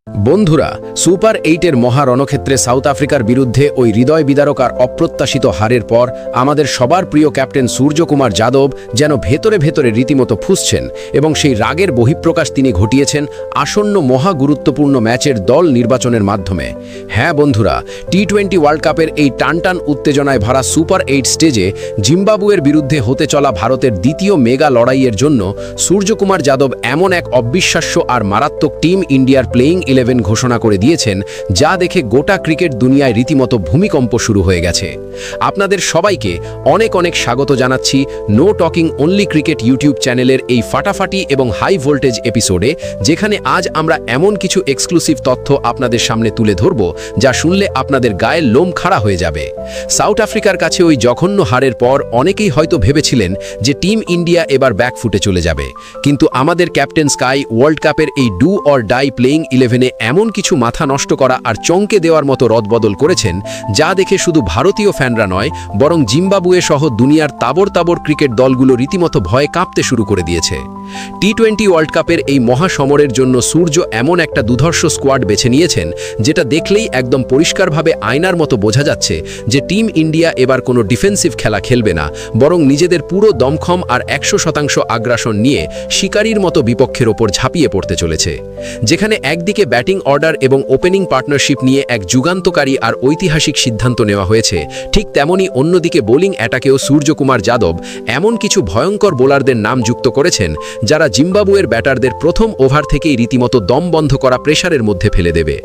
বন্ধুরা, super 8-এর মহারণক্ষেত্রে south আফ্রিকার বিরুদ্ধে ওই হৃদয় বিদারক আর অপ্রত্যাশিত হারের পর আমাদের সবার প্রিয় ক্যাপ্টেন সূর্যকুমার যাদব যেন ভেতরে ভেতরে রীতিমতো ফুঁসছেন এবং সেই রাগের বহিঃপ্রকাশ তিনি ঘটিয়েছেন আসন্ন মহা গুরুত্বপূর্ণ ম্যাচের দল নির্বাচনের মাধ্যমে। হ্যাঁ বন্ধুরা, টি-20 ওয়ার্ল্ড কাপের এই টানটান উত্তেজনায় ভরা সুপার 8 স্টেজে জিম্বাবুয়ের বিরুদ্ধে হতে চলা ভারতের দ্বিতীয় মেগা লড়াইয়ের জন্য সূর্যকুমার যাদব এমন এক অবিশ্বাস্য আর মারাত্মক টিম ইন্ডিয়ার প্লেইং 11 ঘোষণা করে দিয়েছেন, যা দেখে গোটা ক্রিকেট দুনিয়ায় রীতিমতো ভূমিকম্প শুরু হয়ে গেছে। আপনাদের সবাইকে অনেক অনেক স্বাগত জানাচ্ছি no talking only cricket YouTube চ্যানেলের এই ফাটাফাটি এবং হাই ভোল্টেজ এপিসোডে, যেখানে আজ আমরা এমন কিছু এক্সক্লুসিভ তথ্য আপনাদের সামনে তুলে ধরব যা শুনলে আপনাদের গায়ের লোম খাড়া হয়ে যাবে। সাউথ আফ্রিকার কাছে ওই জঘন্য হারের পর অনেকেই হয়তো ভেবেছিলেন যে টিম ইন্ডিয়া এবার ব্যাকফুটে চলে যাবে, কিন্তু আমাদের ক্যাপ্টেন স্কাই ওয়ার্ল্ড কাপের এই ডু অর ডাই প্লেইং 11-এ এমন কিছু মাথা নষ্ট করা আর চমকে দেওয়ার মতো রদবদল করেছেন, যা দেখে শুধু ভারতীয় ফ্যানরা নয় বরং জিম্বাবুয়ে সহ দুনিয়ার তাবর তাবর ক্রিকেট দলগুলো রীতিমতো ভয়ে কাঁপতে শুরু করে দিয়েছে। টি-20 ওয়ার্ল্ড কাপের এই মহাসমরের জন্য সূর্য এমন একটা দুধর্ষ স্কোয়াড বেছে নিয়েছেন, যেটা দেখলেই একদম পরিষ্কারভাবে আয়নার মতো বোঝা যাচ্ছে যে টিম ইন্ডিয়া এবার কোনো ডিফেন্সিভ খেলা খেলবে না, বরং নিজেদের পুরো দমখম আর 100% আগ্রাসন নিয়ে শিকারীর মতো বিপক্ষের ওপর ঝাঁপিয়ে পড়তে চলেছে। যেখানে একদিকে ব্যাটিং অর্ডার এবং ওপেনিং পার্টনারশিপ নিয়ে এক যুগান্তকারী আর ঐতিহাসিক সিদ্ধান্ত নেওয়া হয়েছে, ঠিক তেমনি অন্যদিকে বোলিং অ্যাটাকেও সূর্যকুমার যাদব এমন কিছু ভয়ঙ্কর বোলারদের নাম যুক্ত করেছেন, যারা জিম্বাবুয়ের ব্যাটারদের প্রথম ওভার থেকেই রীতিমতো দম বন্ধ করা প্রেসারের মধ্যে ফেলে দেবে।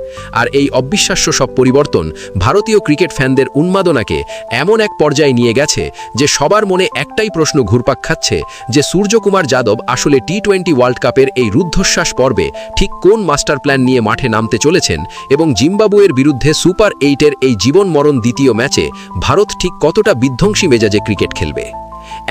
আর এই অবিশ্বাস্য সব পরিবর্তন ভারতীয় ক্রিকেট ফ্যানদের উন্মাদনাকে এমন এক পর্যায়ে নিয়ে গেছে যে সবার মনে একটাই প্রশ্ন ঘুরপাক খাচ্ছে যে সূর্যকুমার যাদব আসলে টি-20 ওয়ার্ল্ড কাপের এই রুদ্ধশ্বাস পর্বে ঠিক কোন মাস্টার প্ল্যান নিয়ে মাঠে নামতে চলেছেন এবং জিম্বাবুয়ের বিরুদ্ধে সুপার 8-এর এই জীবন মরণ দ্বিতীয় ম্যাচে ভারত ঠিক কতটা বিধ্বংসী মেজাজে ক্রিকেট খেলবে।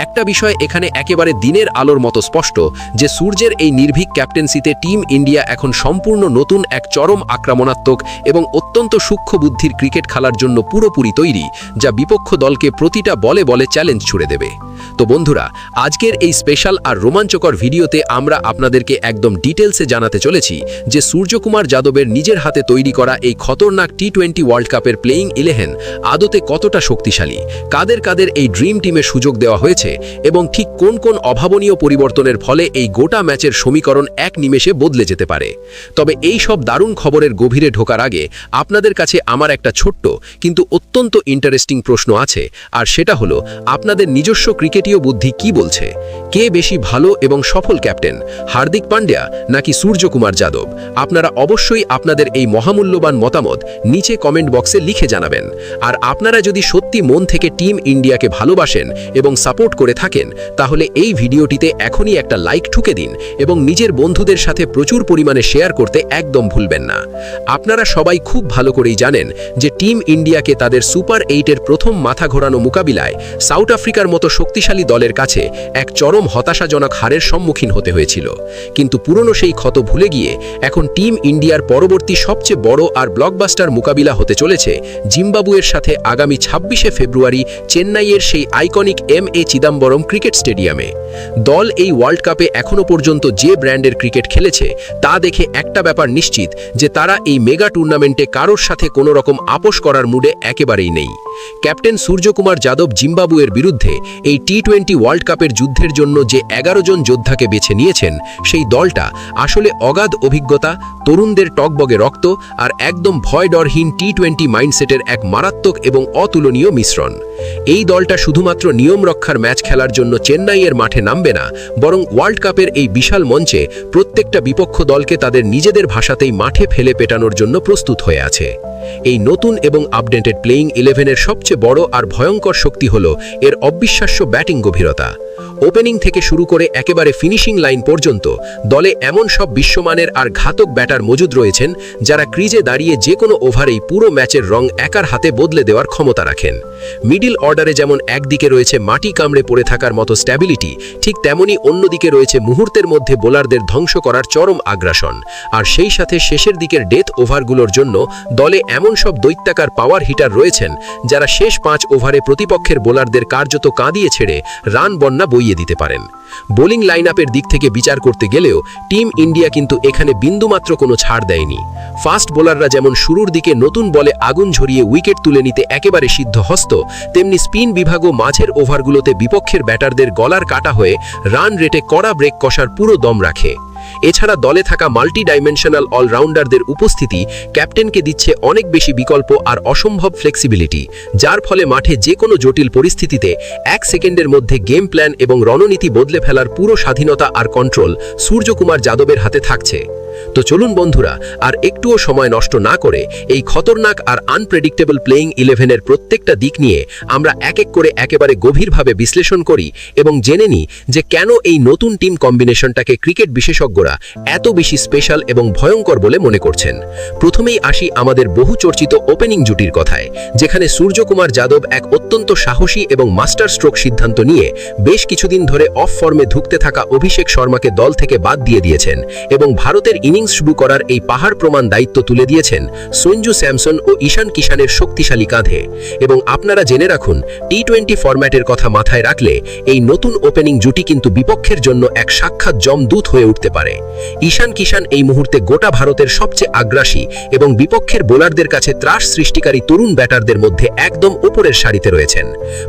একটা বিষয় এখানে একেবারে দিনের আলোর মতো স্পষ্ট যে সূর্যের এই নির্ভীক ক্যাপ্টেন্সিতে টিম ইন্ডিয়া এখন সম্পূর্ণ নতুন এক চরম আক্রমণাত্মক এবং অত্যন্ত সূক্ষ্ম বুদ্ধির ক্রিকেট খেলার জন্য পুরোপুরি তৈরি, যা বিপক্ষ দলকে প্রতিটা বলে বলে চ্যালেঞ্জ ছুড়ে দেবে। তো বন্ধুরা, আজকের এই স্পেশাল আর রোমাঞ্চকর ভিডিওতে আমরা আপনাদেরকে একদম ডিটেলসে জানাতে চলেছি যে সূর্যকুমার যাদবের নিজের হাতে তৈরি করা এই খতরনাক টি-20 ওয়ার্ল্ড কাপের প্লেইং 11 আদতে কতটা শক্তিশালী, কাদের কাদের এই ড্রিম টিমে সুযোগ দেওয়া হয়েছে এবং ঠিক কোন কোন অভাবনীয় পরিবর্তনের ফলে এই গোটা ম্যাচের সমীকরণ এক নিমেষে বদলে যেতে পারে। তবে এই সব দারুণ খবরের গভীরে ঢোকার আগে আপনাদের কাছে আমার একটা ছোট্ট কিন্তু অত্যন্ত ইন্টারেস্টিং প্রশ্ন আছে, আর সেটা হলো আপনাদের নিজস্ব ক্রিকেটীয় বুদ্ধি কি বলছে? কে বেশি ভালো এবং সফল ক্যাপ্টেন, হার্দিক পান্ডিয়া নাকি সূর্যকুমার যাদব? আপনারা অবশ্যই আপনাদের এই মহামূল্যবান মতামত নিচে কমেন্ট বক্সে লিখে জানাবেন। আর আপনারা যদি সত্যি মন থেকে টিম ইন্ডিয়াকে ভালোবাসেন এবং সাপোর্ট করে থাকেন, তাহলে এই ভিডিওটিতে এখনই একটা লাইক ঠুকে দিন এবং নিজের বন্ধুদের সাথে প্রচুর পরিমাণে শেয়ার করতে একদম ভুলবেন না। আপনারা সবাই খুব ভালো করেই জানেন যে টিম ইন্ডিয়াকে তাদের সুপার 8-এর প্রথম মাথা ঘোরানো মোকাবিলায় সাউথ আফ্রিকার মতো শক্তিশালী দলের কাছে এক চরম হতাশাজনক হারের সম্মুখীন হতে হয়েছিল। কিন্তু পুরনো সেই ক্ষত ভুলে গিয়ে এখন টিম ইন্ডিয়ার পরবর্তী সবচেয়ে বড় আর ব্লকবাস্টার মোকাবিলা হতে চলেছে জিম্বাবুয়ের সাথে আগামী 26শে ফেব্রুয়ারি চেন্নাইয়ের সেই আইকনিক এম.এ. চিদাম্বরম ক্রিকেট স্টেডিয়ামে। দল এই ওয়ার্ল্ড কাপে এখনো পর্যন্ত যে ব্র্যান্ডের ক্রিকেট খেলেছে তা দেখে একটা ব্যাপার নিশ্চিত যে তারা এই মেগা টুর্নামেন্টে কারোর সাথে কোনো রকম আপোষ করার মুডে একেবারেই নেই। ক্যাপ্টেন সূর্যকুমার যাদব জিম্বাবুয়ের বিরুদ্ধে এই টি-20 ওয়ার্ল্ড কাপের যুদ্ধের জন্য যে 11 জন যোদ্ধাকে বেছে নিয়েছেন, সেই দলটা আসলে অগাধ অভিজ্ঞতা, তরুণদের টকবগে রক্ত আর একদম ভয়ডরহীন টি-20 মাইন্ডসেটের এক মারাত্মক এবং অতুলনীয় মিশ্রণ। এই দলটা শুধুমাত্র নিয়ম রক্ষার ম্যাচ খেলার জন্য চেন্নাইয়ের মাঠে নামবে না, বরং ওয়ার্ল্ড কাপের এই বিশাল মঞ্চে প্রত্যেকটা বিপক্ষ দলকে তাদের নিজেদের ভাষাতেই মাঠে ফেলে পেটানোর জন্য প্রস্তুত হয়ে আছে। এই নতুন এবং আপডেটেড প্লেইং 11-এর সবচেয়ে বড় আর ভয়ঙ্কর শক্তি হল এর অবিশ্বাস্য ব্যাটিং গভীরতা। ওপেনিং থেকে শুরু করে একেবারে ফিনিশিং লাইন পর্যন্ত দলে এমন সব বিশ্বমানের আর ঘাতক ব্যাটার মজুদ রয়েছেন, যারা ক্রিজে দাঁড়িয়ে যে কোনো ওভারেই পুরো ম্যাচের রং একার হাতে বদলে দেওয়ার ক্ষমতা রাখেন। মিডল অর্ডারে যেমন একদিকে রয়েছে মাটি কামড়ে কামড়ে পড়ে থাকার মতো স্ট্যাবিলিটি, ঠিক তেমনি অন্যদিকে রয়েছে মুহূর্তের মধ্যে বোলারদের ধ্বংস করার চরম আগ্রাসন। আর সেই সাথে শেষের দিকের ডেথ ওভারগুলোর জন্য দলে এমন সব দৈত্যাকার পাওয়ার হিটার রয়েছেন যারা শেষ 5 ওভারে প্রতিপক্ষের বোলারদের কার্যত কাঁদিয়ে ছেড়ে রান বন্যা বইয়ে দিতে পারেন। বোলিং লাইন আপের দিক থেকে বিচার করতে গেলেও টিম ইন্ডিয়া কিন্তু এখানে বিন্দুমাত্র কোনো ছাড় দেয়নি। ফাস্ট বোলাররা যেমন শুরুর দিকে নতুন বলে আগুন ঝরিয়ে উইকেট তুলে নিতে একেবারে সিদ্ধহস্ত, তেমনি স্পিন বিভাগও মাঝের ওভারগুলোতে বিপক্ষের ব্যাটারদের গলার কাটা হয়ে রান রেটে কড়া ব্রেক কষার পুরো দম রাখে। এছাড়া দলে থাকা মাল্টি ডাইমেনশনাল অলরাউন্ডারদের উপস্থিতি ক্যাপ্টেনকে দিচ্ছে অনেক বেশি বিকল্প আর অসম্ভব ফ্লেক্সিবিলিটি, যার ফলে মাঠে যে কোনো জটিল পরিস্থিতিতে 1 সেকেন্ডের মধ্যে গেম প্ল্যান এবং রণনীতি বদলে ফেলার পুরো স্বাধীনতা আর কন্ট্রোল সূর্যকুমার যাদবের হাতে থাকছে। তো চলুন বন্ধুরা, আর একটুও সময় নষ্ট না করে এই খতরনাক আর আনপ্রেডিক্টেবল প্লেইং 11-এর প্রত্যেকটা দিক নিয়ে আমরা এক এক করে একেবারে গভীরভাবে বিশ্লেষণ করি এবং জেনে নিই যে কেন এই নতুন টিম কম্বিনেশনটাকে ক্রিকেট বিশেষজ্ঞরা এত বেশি স্পেশাল এবং ভয়ঙ্কর বলে মনে করছেন। প্রথমেই আসি আমাদের বহু চর্চিত ওপেনিং জুটির কথায়, যেখানে সূর্যকুমার যাদব এক অত্যন্ত সাহসী এবং মাস্টার স্ট্রোক সিদ্ধান্ত নিয়ে বেশ কিছুদিন ধরে অফ ফর্মে ধুঁকতে থাকা অভিষেক শর্মাকে দল থেকে বাদ দিয়ে দিয়েছেন এবং ভারতের ইনিংস শুরু করার এই পাহাড় প্রমাণ দায়িত্ব তুলে দিয়েছেন সঞ্জু স্যামসন ও ঈশান কিষানের শক্তিশালী কাঁধে। এবং আপনারা জেনে রাখুন, টি20 ফরম্যাটের কথা মাথায় রাখলে এই নতুন ওপেনিং জুটি কিন্তু বিপক্ষের জন্য এক সাক্ষাৎ জমদূত হয়ে উঠতে পারে। ঈশান কিষান এই মুহূর্তে গোটা ভারতের সবচেয়ে আগ্রাসী এবং বিপক্ষের বোলারদের কাছে ত্রাস সৃষ্টিকারী তরুণ ব্যাটারদের মধ্যে একদম উপরের সারিতে রয়েছেন।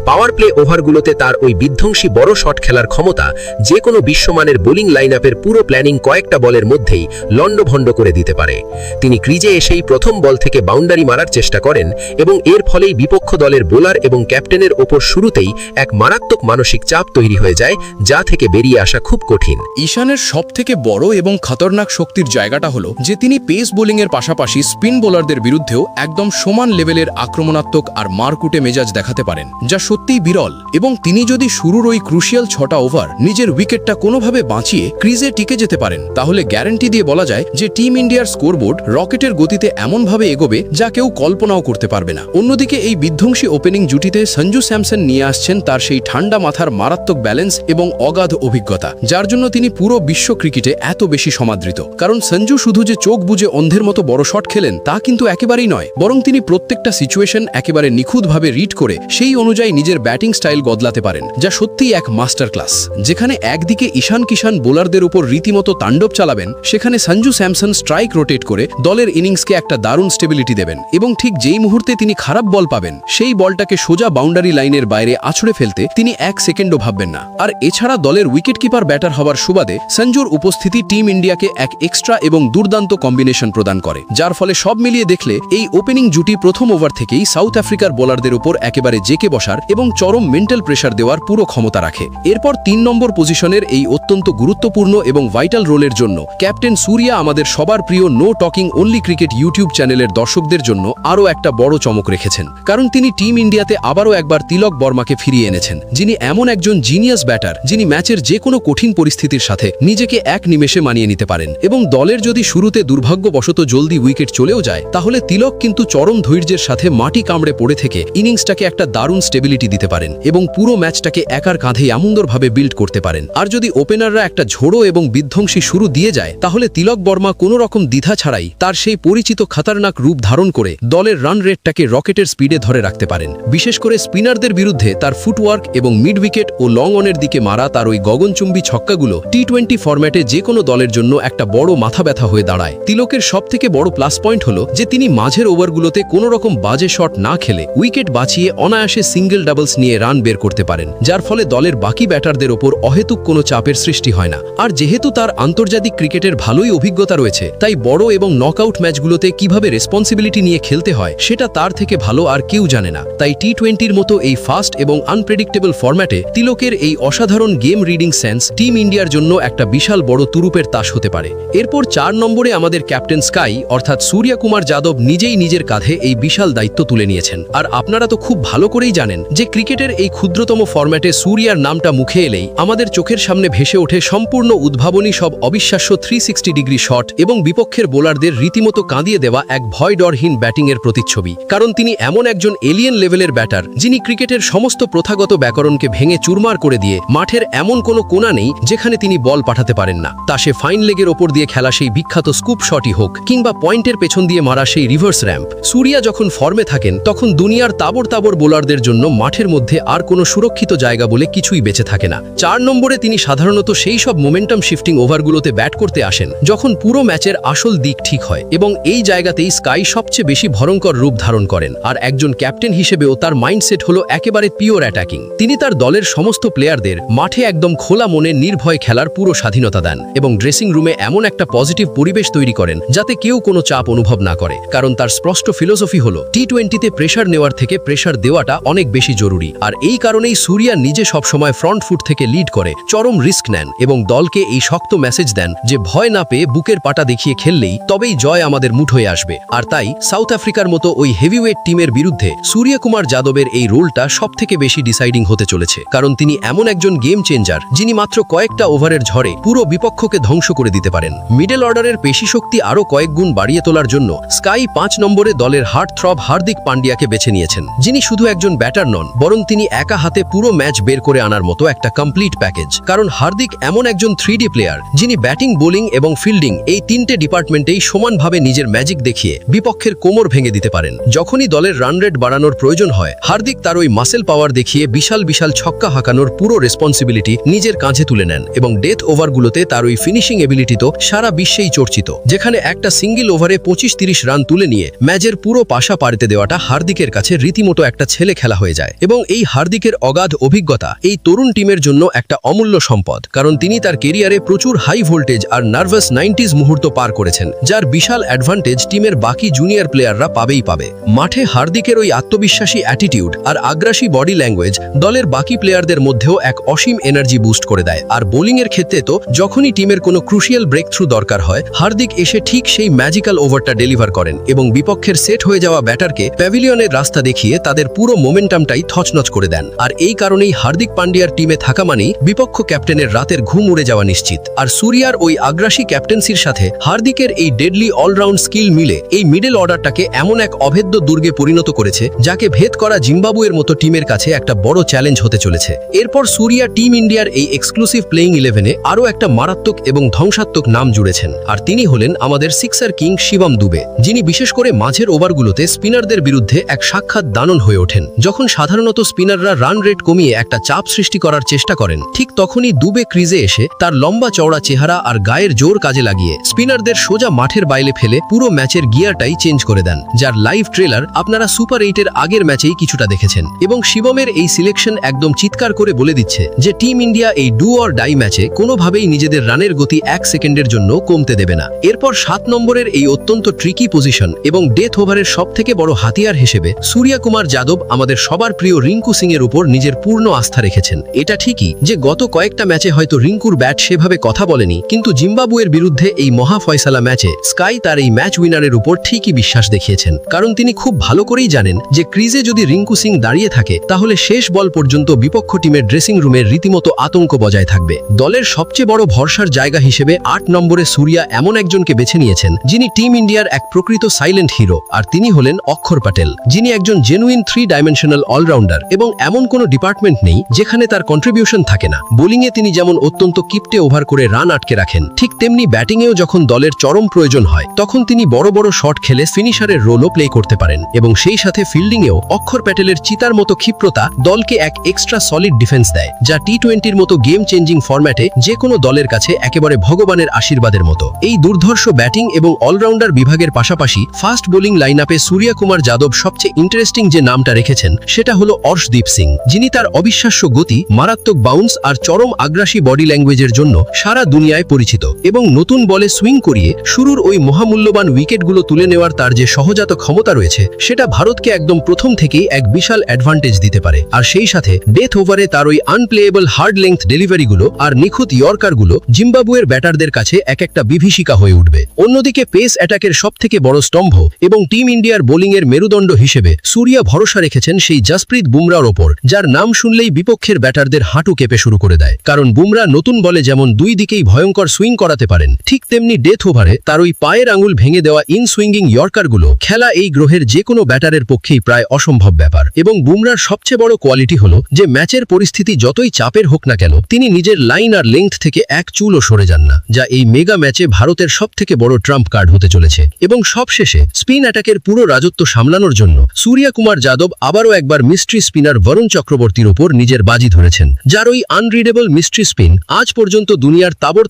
পাওয়ার প্লে ওভারগুলোতে তার ওই বিধ্বংসী বড় শট খেলার ক্ষমতা যে কোনো বিশ্বমানের বোলিং লাইন আপের পুরো প্ল্যানিং কয়েকটা বলের মধ্যেই লন্ডভন্ড করে দিতে পারে। তিনি ক্রিজে এসেই প্রথম বল থেকে বাউন্ডারি মারার চেষ্টা করেন এবং এর ফলেই বিপক্ষ দলের বোলার এবং ক্যাপ্টেনের ওপর শুরুতেই এক মারাত্মক মানসিক চাপ তৈরি হয়ে যায়, যা থেকে বেরিয়ে আসা খুব কঠিন। ঈশানের সবথেকে বড় এবং খতরনাক শক্তির জায়গাটা হলো যে তিনি পেস বোলিংয়ের পাশাপাশি স্পিন বোলারদের বিরুদ্ধেও একদম সমান লেভেলের আক্রমণাত্মক আর মারকুটে মেজাজ দেখাতে পারেন, যা সত্যিই বিরল। এবং তিনি যদি শুরুর ওই ক্রুশিয়াল 6টা ওভার নিজের উইকেটটা কোনোভাবে বাঁচিয়ে ক্রিজে টিকে যেতে পারেন, তাহলে গ্যারান্টি দিয়ে বলা যায় যে টিম ইন্ডিয়ার স্কোরবোর্ড রকেটের গতিতে এমনভাবে এগোবে যা কেউ কল্পনাও করতে পারবে না। অন্যদিকে এই বিধ্বংসী ওপেনিং জুটিতে সঞ্জু স্যামসন নিয়ে আসছেন তার সেই ঠান্ডা মাথার মারাত্মক ব্যালেন্স এবং অগাধ অভিজ্ঞতা, যার জন্য তিনি পুরো বিশ্ব ক্রিকেটে এত বেশি সমাদৃত। কারণ সঞ্জু শুধু যে চোখ বুজে অন্ধের মতো বড় শট খেলেন তা কিন্তু একেবারেই নয়, বরং তিনি প্রত্যেকটা সিচুয়েশন একেবারে নিখুঁতভাবে রিড করে সেই অনুযায়ী নিজের ব্যাটিং স্টাইল বদলাতে পারেন, যা সত্যিই এক মাস্টার ক্লাস। যেখানে একদিকে ঈশান কিষান বোলারদের উপর রীতিমতো তাণ্ডব চালাবেন, সেখানে সঞ্জু স্যামসন স্ট্রাইক রোটেট করে দলের ইনিংসকে একটা দারুণ স্টেবিলিটি দেবেন এবং ঠিক যেই মুহূর্তে তিনি খারাপ বল পাবেন সেই বলটাকে সোজা বাউন্ডারি লাইনের বাইরে আছড়ে ফেলতে তিনি 1 সেকেন্ডও ভাববেন না। আর এছাড়া দলের উইকেট কিপার ব্যাটার হওয়ার সুবাদে সঞ্জুর উপস্থিতি টিম ইন্ডিয়াকে এক এক্সট্রা এবং দুর্দান্ত কম্বিনেশন প্রদান করে, যার ফলে সব মিলিয়ে দেখলে এই ওপেনিং জুটি প্রথম ওভার থেকেই সাউথ আফ্রিকার বোলারদের উপর একেবারে জেকে বসার এবং চরম মেন্টাল প্রেশার দেওয়ার পুরো ক্ষমতা রাখে। এরপর 3 নম্বর পজিশনের এই অত্যন্ত গুরুত্বপূর্ণ এবং ভাইটাল রোলের জন্য ক্যাপ্টেন সূর্যা আমাদের সবার প্রিয় no talking only cricket YouTube চ্যানেলের দর্শকদের জন্য আরও একটা বড় চমক রেখেছেন, কারণ তিনি টিম ইন্ডিয়াতে আবারও একবার তিলক বর্মাকে ফিরিয়ে এনেছেন, যিনি এমন একজন জিনিয়াস ব্যাটার যিনি ম্যাচের যে কোনো কঠিন পরিস্থিতির সাথে নিজেকে এক নিমেষে মানিয়ে নিতে পারেন। এবং দলের যদি শুরুতে দুর্ভাগ্যবশত জলদি উইকেট চলেও যায়, তাহলে তিলক কিন্তু চরম ধৈর্যের সাথে মাটি কামড়ে পড়ে থেকে ইনিংসটাকে একটা দারুণ স্টেবিলিটি দিতে পারেন এবং পুরো ম্যাচটাকে একার কাঁধে এমনভাবে বিল্ড করতে পারেন। আর যদি ওপেনাররা একটা ঝোড়ো এবং বিধ্বংসী শুরু দিয়ে যায়, তাহলে তিলক বর্মা কোনো রকম দ্বিধা ছাড়াই তার সেই পরিচিত খতরনাক রূপ ধারণ করে দলের রান রেটটাকে রকেটের স্পিডে ধরে রাখতে পারেন। বিশেষ করে স্পিনারদের বিরুদ্ধে তার ফুটওয়ার্ক এবং মিড উইকেট ও লং অনের দিকে মারা তার ওই গগনচুম্বী ছক্কাগুলো টি20 ফরম্যাটে যে কোনো দলের জন্য একটা বড় মাথা ব্যথা হয়ে দাঁড়ায়। তিলকের সবথেকে বড় প্লাস পয়েন্ট হলো যে তিনি মাঝের ওভারগুলোতে কোনো রকম বাজে শট না খেলে উইকেট বাঁচিয়ে অনায়াসে সিঙ্গেল ডাবলস নিয়ে রান বের করতে পারেন, যার ফলে দলের বাকি ব্যাটারদের ওপর অহেতুক কোনো চাপের সৃষ্টি হয় না। আর যেহেতু তার আন্তর্জাতিক ক্রিকেটের ভালোই অভিজ্ঞতা রয়েছে, তাই বড় এবং নকআউট ম্যাচগুলোতে কিভাবে রেসপন্সিবিলিটি নিয়ে খেলতে হয় সেটা তার থেকে ভালো আর কেউ জানে না। তাই টি20-র মতো এই ফাস্ট এবং আনপ্রেডিক্টেবল ফরম্যাটে তিলকের এই অসাধারণ গেম রিডিং সেন্স টিম ইন্ডিয়ার জন্য একটা বিশাল বড় তুরুপের তাস হতে পারে। এরপর 4 নম্বরে আমাদের ক্যাপ্টেন স্কাই অর্থাৎ সূর্যকুমার যাদব নিজেই নিজের কাঁধে এই বিশাল দায়িত্ব তুলে নিয়েছেন। আর আপনারা তো খুব ভালো করেই জানেন যে ক্রিকেটের এই ক্ষুদ্রতম ফরম্যাটে সূর্যার নামটা মুখে এলেই আমাদের চোখের সামনে ভেসে ওঠে সম্পূর্ণ উদ্ভাবনী সব অবিশ্বাস্য 360 ডিগ্রি শট এবং বিপক্ষের বোলারদের রীতিমতো কাঁদিয়ে দেওয়া এক ভয়ডরহীন ব্যাটিংয়ের প্রতিচ্ছবি। কারণ তিনি এমন একজন এলিয়েন লেভেলের ব্যাটার যিনি ক্রিকেটের সমস্ত প্রথাগত ব্যাকরণকে ভেঙে চুরমার করে দিয়ে মাঠের এমন কোনো কোণা নেই যেখানে তিনি বল পাঠাতে পারেন না। তা সে ফাইন লেগের ওপর দিয়ে খেলা সেই বিখ্যাত স্কুপ শটই হোক কিংবা পয়েন্টের পেছন দিয়ে মারা সেই রিভার্স র্যাম্প। সুরিয়া যখন ফর্মে থাকেন তখন দুনিয়ার তাবড় তাবড় বোলারদের জন্য মাঠের মধ্যে আর কোনো সুরক্ষিত জায়গা বলে কিছুই বেঁচে থাকে না। 4 নম্বরে তিনি সাধারণত সেই সব মোমেন্টাম শিফটিং ওভারগুলোতে ব্যাট করতে আসেন যখন পুরো ম্যাচের আসল দিক ঠিক হয়, এবং এই জায়গাতেই স্কাই সবচেয়ে বেশি ভয়ঙ্কর রূপ ধারণ করেন। আর একজন ক্যাপ্টেন হিসেবেও তার মাইন্ডসেট হলো একেবারে পিওর অ্যাটাকিং। তিনি তার দলের সমস্ত প্লেয়ারদের মাঠে একদম খোলা মনে নির্ভয় খেলার পুরো স্বাধীনতা দেন এবং ড্রেসিং রুমে এমন একটা পজিটিভ পরিবেশ তৈরি করেন যাতে কেউ কোনো চাপ অনুভব না করে। কারণ তার স্পষ্ট ফিলোসফি হলো টি-20তে প্রেশার নেওয়ার থেকে প্রেশার দেওয়াটা অনেক বেশি জরুরি। আর এই কারণেই সুরিয়া নিজে সবসময় ফ্রন্ট ফুট থেকে লিড করে, চরম রিস্ক নেন এবং দলকে এই শক্ত মেসেজ দেন যে ভয় না পেয়ে বুকের পাটা দেখিয়ে খেললেই তবেই জয় আমাদের মুঠোয় আসবে। আর তাই সাউথ আফ্রিকার মতো ওই হেভিওয়েট টিমের বিরুদ্ধে সূর্যকুমার যাদবের এই রোলটা সবথেকে বেশি ডিসাইডিং হতে চলেছে। কারণ তিনি এমন একজন গেম চেঞ্জার যিনি মাত্র কয়েকটা ওভারের ঝড়ে পুরো বিপক্ষকে ধ্বংস করে দিতে পারেন। মিডল অর্ডারের পেশি শক্তি আরও কয়েক গুণ বাড়িয়ে তোলার জন্য স্কাই 5 নম্বরে দলের হার্ট থ্রব হার্দিক পান্ডিয়াকে বেছে নিয়েছেন, যিনি শুধু একজন ব্যাটার নন বরং তিনি একা হাতে পুরো ম্যাচ বের করে আনার মতো একটা কমপ্লিট প্যাকেজ। কারণ হার্দিক এমন একজন 3D প্লেয়ার যিনি ব্যাটিং, বোলিং এবং ফিল্ডিং এই 3টে ডিপার্টমেন্টেই সমানভাবে নিজের ম্যাজিক দেখিয়ে বিপক্ষের কোমর ভেঙে দিতে পারেন। যখনই দলের রান রেট বাড়ানোর প্রয়োজন হয় হার্দিক তার ওই মাসেল পাওয়ার দেখিয়ে বিশাল বিশাল ছক্কা হাঁকানোর পুরো রেসপন্সিবিলিটি নিজের কাঁধে তুলে নেন এবং ডেথ ওভারগুলোতে তার ওই ফিনিশিং এবিলিটি তো সারা বিশ্বেই চর্চিত, যেখানে একটা সিঙ্গেল ওভারে 25-30 রান তুলে নিয়ে ম্যাচের পুরো পাশা পাড়তে দেওয়াটা হার্দিকের কাছে রীতিমতো একটা ছেলে খেলা হয়ে যায়। এবং এই হার্দিকের অগাধ অভিজ্ঞতা এই তরুণ টিমের জন্য একটা অমূল্য সম্পদ, কারণ তিনি তার কেরিয়ারে প্রচুর হাই ভোল্টেজ আর নার্ভাস 90s মুহূর্ত পার করেছেন, যার বিশাল অ্যাডভান্টেজ টিমের বাকি জুনিয়র প্লেয়াররা পাবেই পাবে। মাঠে হার্দিকের ওই আত্মবিশ্বাসী অ্যাটিটিউড আর আগ্রাসী বডি ল্যাঙ্গুয়েজ দলের বাকি প্লেয়ারদের মধ্যেও এক অসীম এনার্জি বুস্ট করে দেয়। আর বোলিংয়ের ক্ষেত্রে তো যখনই টিমের কোনো ক্রুশিয়াল ব্রেক থ্রু দরকার হয় হার্দিক এসে ঠিক সেই ম্যাজিক্যাল ওভারটা ডেলিভার করেন এবং বিপক্ষের সেট হয়ে যাওয়া ব্যাটারকে প্যাভিলিয়নের রাস্তা দেখিয়ে তাদের পুরো মোমেন্টামটাই থচনচ করে দেন। আর এই কারণেই হার্দিক পান্ডিয়ার টিমে থাকা মানেই বিপক্ষ ক্যাপ্টেনের রাতের ঘুম উড়ে যাওয়া নিশ্চিত। আর সুরিয়ার ওই আগ্রাসী ক্যাপ্টেন্সির সাথে হার্দিকের এই ডেডলি অলরাউন্ড স্কিল মিলে এই মিডল অর্ডারটাকে এমন এক অভেদ্য দুর্গে পরিণত করেছে যাকে ভেদ করা জিম্বাবুয়ের মতো টিমের কাছে একটা বড় চ্যালেঞ্জ হতে চলেছে। এরপর সুরিয়া টিম ইন্ডিয়ার এই এক্সক্লুসিভ প্লেইং 11-এ আরও একটা মারাত্মক এবং ধ্বংসাত্মক নাম জুড়েছেন, আর তিনি হলেন আমাদের সিক্সার কিং শিবম দুবে, যিনি বিশেষ করে মাঝের ওভারগুলোতে স্পিনারদের বিরুদ্ধে এক সাক্ষাৎ দানন হয়ে ওঠেন। যখন সাধারণত স্পিনাররা রান রেট কমিয়ে একটা চাপ সৃষ্টি করার চেষ্টা করেন, ঠিক তখনই দুবে ক্রিজে এসে তার লম্বা চওড়া চেহারা আর গায়ের জোর কাজে লাগিয়ে স্পিনারদের সোজা মাঠের বাইরে ফেলে পুরো ম্যাচের গিয়ারটাই চেঞ্জ করে দেন, যার লাইভ ট্রেলার আপনারা সুপার 8-এর আগের ম্যাচেই কিছুটা দেখেছেন। এবং শিবমের এই সিলেকশন একদম চিৎকার করে বলে দিচ্ছে যে টিম ইন্ডিয়া এই ডু অর ডাই ম্যাচে কোনোভাবেই নিজেদের রানের গতি 1 সেকেন্ডের জন্য কমতে দেবে না। এরপর 7 নম্বরের এই অত্যন্ত ট্রিকি পজিশন এবং ডেথ ওভারের সবথেকে বড় হাতিয়ার হিসেবে সূর্যকুমার যাদব আমাদের সবার প্রিয় রিঙ্কু সিং এর উপর নিজের পূর্ণ আস্থা রেখেছেন। এটা ঠিকই যে গত কয়েকটা ম্যাচে হয়তো রিঙ্কুর ব্যাট সেভাবে কথা বলেনি, কিন্তু জিম্বাবুয়ের বিরুদ্ধে এই মহা ফয়সালা ম্যাচে স্কাই তার এই ম্যাচ উইনারের উপর ঠিকই বিশ্বাস দেখিয়েছেন। কারণ তিনি খুব ভালো করেই জানেন যে ক্রিজে যদি রিঙ্কু সিং দাঁড়িয়ে থাকে তাহলে শেষ বল পর্যন্ত বিপক্ষ টিমের ড্রেসিং রুমের রীতিমতো আতঙ্ক বজায় থাকবে। দলের সবচেয়ে বড় ভরসার জায়গা হিসেবে 8 নম্বরে সুরিয়া এমন একজনকে বেছে নিয়েছেন যিনি টিম ইন্ডিয়ার এক প্রকৃত সাইলেন্ট হিরো, আর তিনি হলেন অক্ষর প্যাটেল, যিনি একজন জেনুইন 3-ডাইমেনশনাল অলরাউন্ডার এবং এমন কোনো ডিপার্টমেন্ট নেই যেখানে তার কন্ট্রিবিউশন থাকে না। বোলিংয়ে তিনি যেমন অত্যন্ত কিপটে ওভার করে রান আটকে রাখেন, ঠিক তেমনি ব্যাটিংয়েও যখন দলের চরম প্রয়োজন হয় তখন তিনি বড় বড় শট খেলে ফিনিশারের রোলও প্লে করতে পারেন। এবং সেই সাথে ফিল্ডিংয়েও অক্ষর প্যাটেলের চিতার মতো ক্ষিপ্রতা দলকে এক এক্সট্রা সলিড ডিফেন্স দেয়, যা টি-20-র মতো গেম চেঞ্জিং ফরম্যাটে যে কোনো দলের কাছে একেবারে ভগবানের আশীর্বাদের মতো। এই দুর্ধর্ষ ব্যাটিং এবং অলরাউন্ডার বিভাগের পাশাপাশি ফাস্ট বোলিং লাইনআপে সূর্যকুমার যাদব সবচেয়ে ইন্টারেস্টিং যে নামটা রেখেছেন সেটা হলো অর্শদীপ সিং, যিনি তার অবিশ্বাস্য গতি, মারাত্মক বাউন্স আর চরম আগ্রাসী বডি ল্যাঙ্গুয়েজের জন্য সারা দুনিয়ায় পরিচিত। এবং নতুন বলে সুইং করিয়ে শুরুর ওই মহামূল্যবান উইকেটগুলো তুলে নেওয়ার তার যে সহজাত ক্ষমতা রয়েছে সেটা ভারতকে একদম প্রথম থেকেই এক বিশাল অ্যাডভান্টেজ দিতে পারে। আর সেই সাথে ডেথ ওভারে তার ওই আনপ্লেয়েবল হার্ড লেংথ ডেলিভারিগুলো আর নিখুঁত ইয়র্কারগুলো জিম্বাবুয়ের ব্যাটারদের কাছে এক একটা বিভীষিকা হয়ে উঠবে। অন্যদিকে পেস অ্যাটাকের সবথেকে বড় স্তম্ভ এবং টিম ইন্ডিয়ার বোলিংয়ের মেরুদণ্ড হিসেবে সূর্যা ভরসা রেখেছেন সেই জসপ্রীত বুমরার ওপর, যার নাম শুনলেই বিপক্ষের ব্যাটারদের হাঁটু কেঁপে শুরু করে দেয়। কারণ বুমরা নতুন বলে যেমন দুই দিকেই ভয়ঙ্কর সুইং করাতে পারেন, করেছেন, ঠিক তেমনি ডেথ ওভারে তার ওই পায়ের আঙুল ভেঙে দেওয়া ইন সুইঙ্গিং ইয়র্কারগুলো খেলা এই গ্রহের যে কোনো ব্যাটারের পক্ষেই প্রায় অসম্ভব ব্যাপার। এবং বুমরার সবচেয়ে বড় কোয়ালিটি হলো যে ম্যাচের পরিস্থিতি যতই চাপের হোক না কেন তিনি নিজের লাইন আর লেংথ থেকে এক চুলও সরে যান না, যা এই মেগা ম্যাচে ভারতের সবথেকে বড় ট্রাম্প কার্ড হতে চলেছে। এবং সবশেষে স্পিন অ্যাটাকের পুরো রাজত্ব সামলানোর জন্য সূর্যকুমার যাদব আবারও একবার মিস্ট্রি স্পিনার বরুণ চক্রবর্তীর উপর নিজের বাজি ধরেছেন, যার ওই আনরিডেবল মিস্ট্রি স্পিন আজ পর্যন্ত দুনিয়ার তাবড়